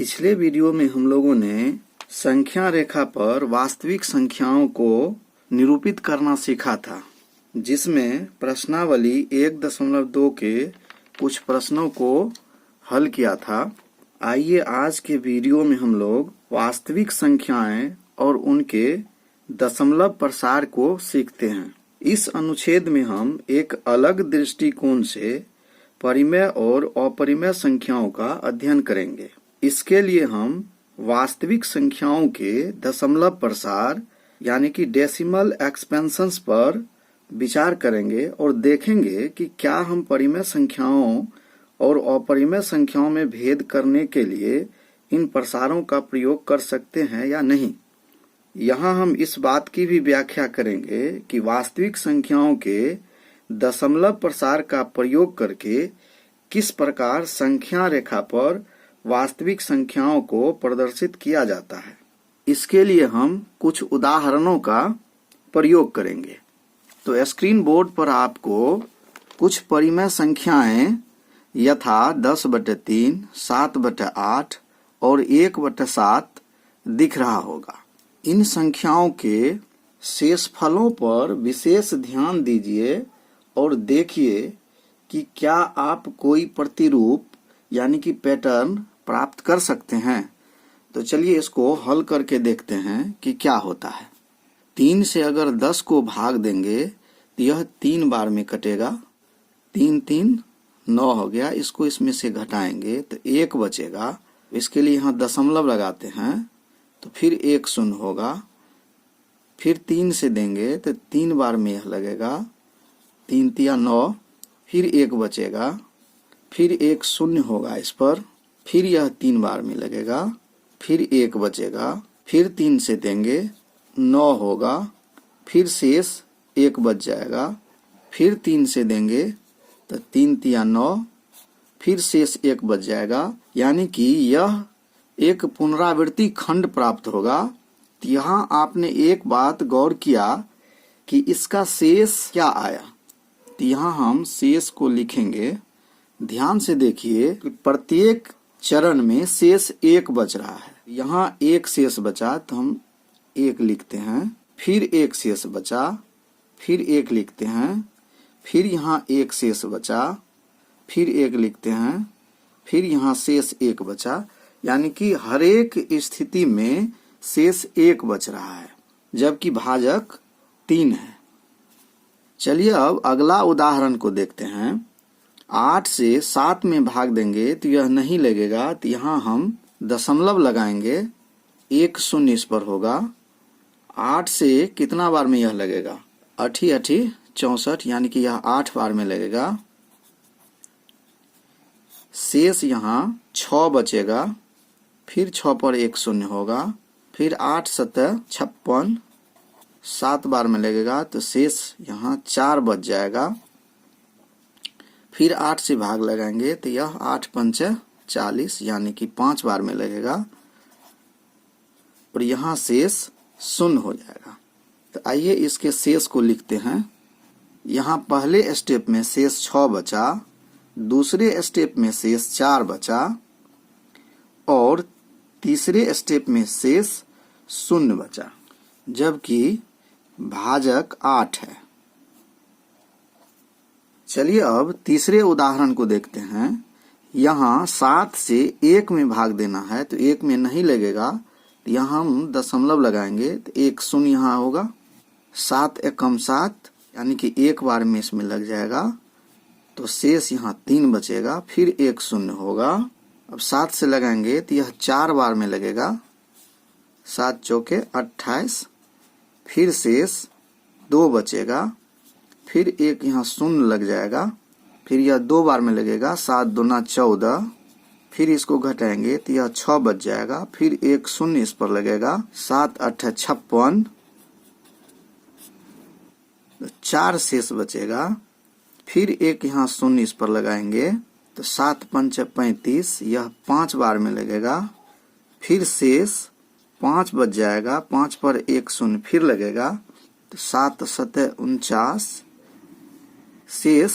पिछले वीडियो में हम लोगों ने संख्या रेखा पर वास्तविक संख्याओं को निरूपित करना सीखा था, जिसमें प्रश्नावली 1.2 के कुछ प्रश्नों को हल किया था। आइए आज के वीडियो में हम लोग वास्तविक संख्याएं और उनके दशमलव प्रसार को सीखते हैं। इस अनुच्छेद में हम एक अलग दृष्टिकोण से परिमेय और अपरिमेय संख्याओं का अध्ययन करेंगे। इसके लिए हम वास्तविक संख्याओं के दशमलव प्रसार यानी कि डेसिमल एक्सपेंशंस पर विचार करेंगे और देखेंगे कि क्या हम परिमेय संख्याओं और अपरिमेय संख्याओं में भेद करने के लिए इन प्रसारों का प्रयोग कर सकते हैं या नहीं। यहाँ हम इस बात की भी व्याख्या करेंगे कि वास्तविक संख्याओं के दशमलव प्रसार का प्रयोग करके किस प्रकार संख्या रेखा पर वास्तविक संख्याओं को प्रदर्शित किया जाता है। इसके लिए हम कुछ उदाहरणों का प्रयोग करेंगे। तो स्क्रीन बोर्ड पर आपको कुछ परिमेय संख्याएं यथा 10/3, 7/8 और 1/7 दिख रहा होगा। इन संख्याओं के शेषफलों पर विशेष ध्यान दीजिए और देखिए कि क्या आप कोई प्रतिरूप यानी कि पैटर्न प्राप्त कर सकते हैं। तो चलिए इसको हल करके देखते हैं कि क्या होता है। 3 से अगर 10 को भाग देंगे तो यह 3 बार में कटेगा। 3 3 9 हो गया। इसको इसमें से घटाएंगे तो 1 बचेगा। इसके लिए यहाँ दशमलव लगाते हैं तो फिर 1 शून्य होगा। फिर 3 से देंगे तो 3 बार में यह लगेगा। 3 3 9, फिर 1 बचेगा, फिर 1 शून्य होगा इस पर, फिर यह 3 बार में लगेगा, फिर 1 बचेगा, फिर 3 से देंगे 9 होगा, फिर शेष 1 बच जाएगा, फिर 3 से देंगे तो 3 3 9, फिर शेष 1 बच जाएगा। यानी कि यह एक पुनरावृत्ति खंड प्राप्त होगा। तो यहाँ आपने एक बात गौर किया कि इसका शेष क्या आया। तो यहाँ हम शेष को लिखेंगे। ध्यान से देखिए कि प्रत्येक चरण में शेष 1 बच रहा है। यहाँ 1 शेष बचा तो हम 1 लिखते हैं, फिर 1 शेष बचा, फिर 1 लिखते हैं, फिर यहाँ 1 शेष बचा, फिर 1 लिखते हैं, फिर यहाँ शेष 1 बचा। यानी कि हर एक स्थिति में शेष 1 बच रहा है, जबकि भाजक 3 है। चलिए अब अगला उदाहरण को देखते हैं। 8 से 7 में भाग देंगे तो यह नहीं लगेगा। तो यहाँ हम दशमलव लगाएंगे, 1 शून्य इस पर होगा। 8 से कितना बार में यह लगेगा? 8 8 64, यानी कि यह 8 बार में लगेगा। शेष यहाँ 6 बचेगा, फिर 6 पर 1 शून्य होगा, फिर 8 7 56, 7 बार में लगेगा तो शेष यहाँ 4 बच जाएगा। फिर 8 से भाग लगाएंगे तो यह 8 5 40, यानी कि 5 बार में लगेगा और यहाँ शेष 0 हो जाएगा। तो आइए इसके शेष को लिखते हैं। यहाँ पहले स्टेप में शेष 6 बचा, दूसरे स्टेप में शेष 4 बचा और तीसरे स्टेप में शेष 0 बचा, जबकि भाजक 8 है। चलिए अब तीसरे उदाहरण को देखते हैं। यहाँ 7 से 1 में भाग देना है तो 1 में नहीं लगेगा। तो यहाँ हम दशमलव लगाएंगे तो 1 शून्य यहाँ होगा। 7 एकम 7, यानी कि 1 बार में इसमें लग जाएगा तो शेष यहाँ 3 बचेगा, फिर 1 शून्य होगा। अब 7 से लगाएंगे तो यह 4 बार में लगेगा। 7 चौके 28, फिर शेष 2 बचेगा, फिर 1 यहाँ शून्य लग जाएगा, फिर यह 2 बार में लगेगा। 7 दूना 14, फिर इसको घटाएंगे तो यह 6 बच जाएगा, फिर 1 शून्य इस पर लगेगा। 7 8 56, 4 शेष बचेगा, फिर 1 यहाँ शून्य इस पर लगाएंगे तो 7 5 35, यह 5 बार में लगेगा, फिर शेष 5 बच जाएगा। 5 पर 1 शून्य फिर लगेगा तो 7 7 49, शेष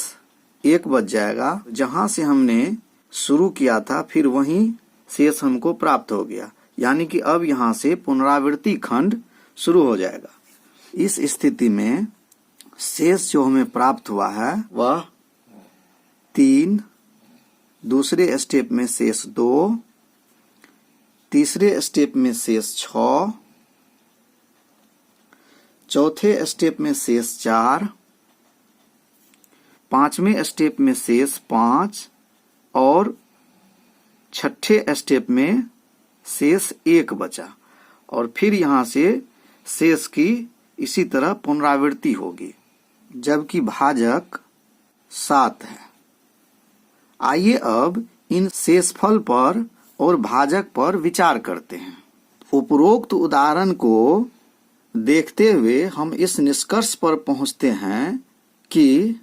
1 बच जाएगा। जहां से हमने शुरू किया था फिर वहीं शेष हमको प्राप्त हो गया, यानी कि अब यहाँ से पुनरावृत्ति खंड शुरू हो जाएगा। इस स्थिति में शेष जो हमें प्राप्त हुआ है वह 3, दूसरे स्टेप में शेष 2, तीसरे स्टेप में शेष 6, चौथे स्टेप में शेष 4, पांचवें स्टेप में शेष 5 और छठे स्टेप में शेष 1 बचा। और फिर यहाँ से शेष की इसी तरह पुनरावृत्ति होगी, जबकि भाजक 7 है। आइए अब इन शेषफल पर और भाजक पर विचार करते हैं। उपरोक्त उदाहरण को देखते हुए हम इस निष्कर्ष पर पहुंचते हैं कि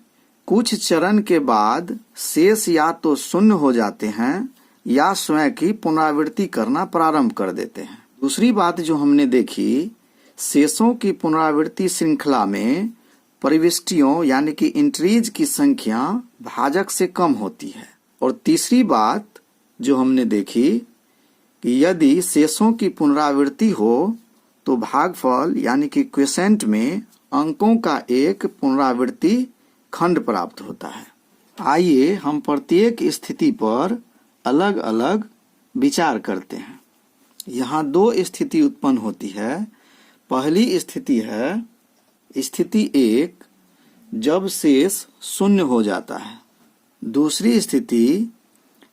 कुछ चरण के बाद शेष या तो शून्य हो जाते हैं या स्वयं की पुनरावृत्ति करना प्रारंभ कर देते हैं। दूसरी बात जो हमने देखी, शेषों की पुनरावृत्ति श्रृंखला में प्रविष्टियों यानी कि एंट्रीज की संख्या भाजक से कम होती है। और तीसरी बात जो हमने देखी कि यदि शेषों की पुनरावृत्ति हो तो भागफल यानी कि क्वोशिएंट में अंकों का एक पुनरावृत्ति खंड प्राप्त होता है। आइए हम प्रत्येक स्थिति पर अलग अलग विचार करते हैं। यहाँ 2 स्थिति उत्पन्न होती है। पहली स्थिति है स्थिति 1, जब शेष शून्य हो जाता है। दूसरी स्थिति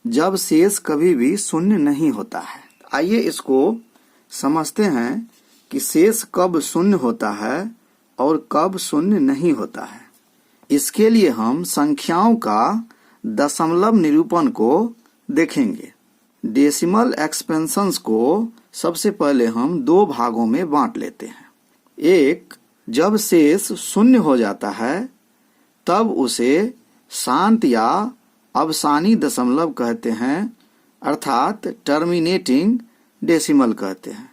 जब शेष कभी भी शून्य नहीं होता है। आइए इसको समझते हैं कि शेष कब शून्य होता है और कब शून्य नहीं होता है। इसके लिए हम संख्याओं का दशमलव निरूपण को देखेंगे। डेसिमल एक्सपेंशंस को सबसे पहले हम 2 भागों में बांट लेते हैं। एक, जब शेष शून्य हो जाता है तब उसे शांत या अवसानी दशमलव कहते हैं, अर्थात टर्मिनेटिंग डेसिमल कहते हैं।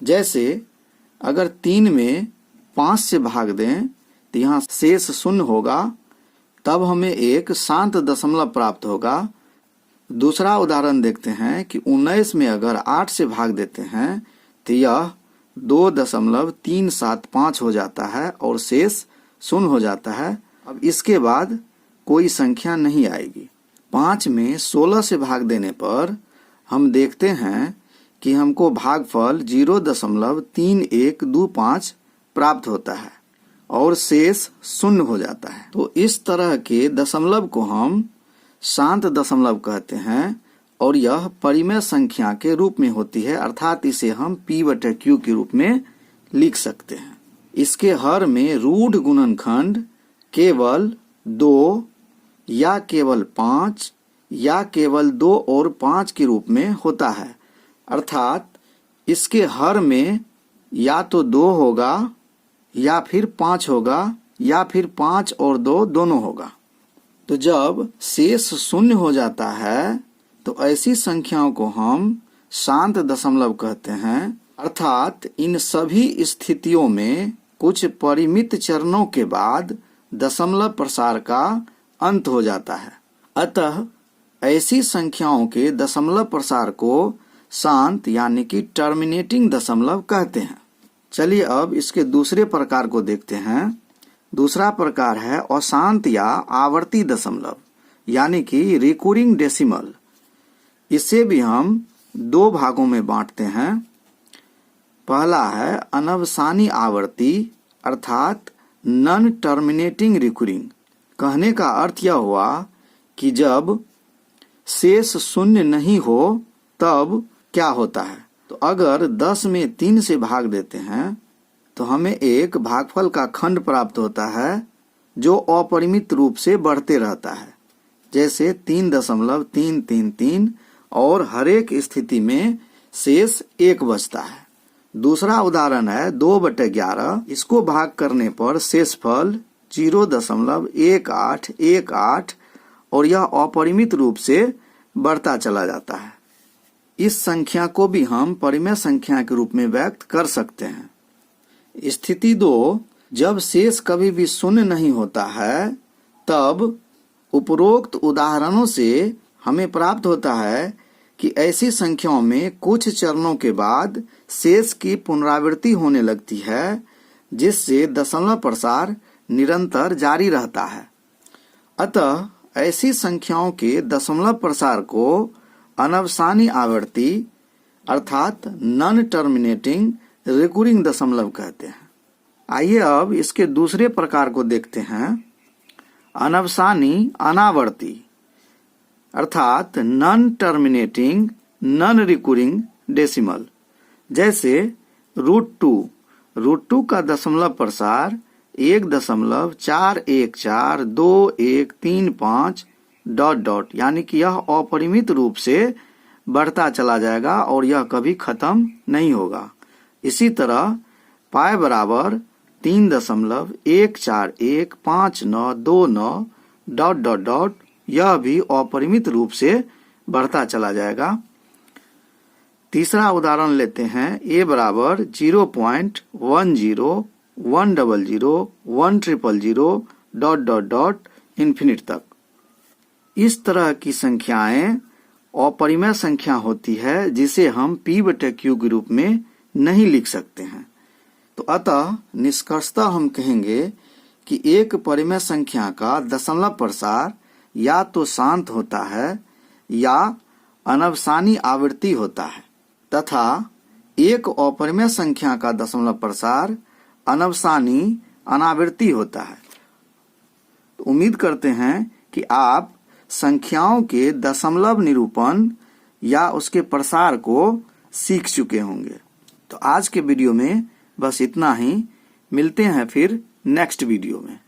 जैसे अगर 3 में 5 से भाग दें तो यहाँ शेष शून्य होगा, तब हमें एक शांत दशमलव प्राप्त होगा। दूसरा उदाहरण देखते हैं कि 19 में अगर 8 से भाग देते हैं तो यह 2.375 हो जाता है और शेष शून्य हो जाता है। अब इसके बाद कोई संख्या नहीं आएगी। 5 में 16 से भाग देने पर हम देखते हैं कि हमको भागफल 0.3125 प्राप्त होता है और शेष शून्य हो जाता है। तो इस तरह के दशमलव को हम शांत दशमलव कहते हैं और यह परिमेय संख्या के रूप में होती है, अर्थात इसे हम p/q के रूप में लिख सकते हैं। इसके हर में रूढ़ गुणनखंड केवल 2 या केवल 5 या केवल 2 और 5 के रूप में होता है, अर्थात इसके हर में या तो 2 होगा या फिर 5 होगा या फिर 5 और 2 दोनों होगा। तो जब शेष शून्य हो जाता है तो ऐसी संख्याओं को हम शांत दशमलव कहते हैं, अर्थात इन सभी स्थितियों में कुछ परिमित चरणों के बाद दशमलव प्रसार का अंत हो जाता है। अतः ऐसी संख्याओं के दशमलव प्रसार को शांत यानी कि टर्मिनेटिंग दशमलव कहते हैं। चलिए अब इसके दूसरे प्रकार को देखते हैं। दूसरा प्रकार है अशांत या आवर्ती दशमलव यानी कि रिकरिंग डेसिमल। इसे भी हम 2 भागों में बांटते हैं। पहला है अनवसानी आवर्ती अर्थात नॉन टर्मिनेटिंग रिकरिंग। कहने का अर्थ यह हुआ कि जब शेष शून्य नहीं हो तब क्या होता है। तो अगर 10 में 3 से भाग देते हैं तो हमें एक भागफल का खंड प्राप्त होता है जो अपरिमित रूप से बढ़ते रहता है, जैसे 3.333 और हर एक स्थिति में शेष 1 बचता है। दूसरा उदाहरण है 2/11। इसको भाग करने पर शेषफल 0.1818 और यह अपरिमित रूप से बढ़ता चला जाता है। इस संख्या को भी हम परिमेय संख्या के रूप में व्यक्त कर सकते हैं। स्थिति 2, जब शेष कभी भी शून्य नहीं होता है तब उपरोक्त उदाहरणों से हमें प्राप्त होता है कि ऐसी संख्याओं में कुछ चरणों के बाद शेष की पुनरावृत्ति होने लगती है, जिससे दशमलव प्रसार निरंतर जारी रहता है। अतः ऐसी संख्याओं के दशमलव प्रसार को अनवसानी आवर्ती अर्थात नॉन टर्मिनेटिंग रिकरिंग दशमलव कहते हैं। आइए अब इसके दूसरे प्रकार को देखते हैं, अनवसानी अनावर्ती अर्थात non terminating non recurring decimal. जैसे √2 का दशमलव प्रसार 1.4142135 ... यानी कि यह अपरिमित रूप से बढ़ता चला जाएगा और यह कभी खत्म नहीं होगा। इसी तरह पाई बराबर 3.1415929 ... यह भी अपरिमित रूप से बढ़ता चला जाएगा। तीसरा उदाहरण लेते हैं, a बराबर 0.10 100 100 इन्फिनिट तक। इस तरह की संख्याएं अपरिमेय संख्या होती है, जिसे हम p/q के रूप में नहीं लिख सकते हैं। तो अतः निष्कर्षतः हम कहेंगे कि एक परिमेय संख्या का दशमलव प्रसार या तो शांत होता है या अनवसानी आवृत्ति होता है, तथा एक अपरिमेय संख्या का दशमलव प्रसार अनवसानी अनावृत्ति होता है। तो उम्मीद करते हैं कि आप संख्याओं के दशमलव निरूपण या उसके प्रसार को सीख चुके होंगे। तो आज के वीडियो में बस इतना ही। मिलते हैं फिर नेक्स्ट वीडियो में।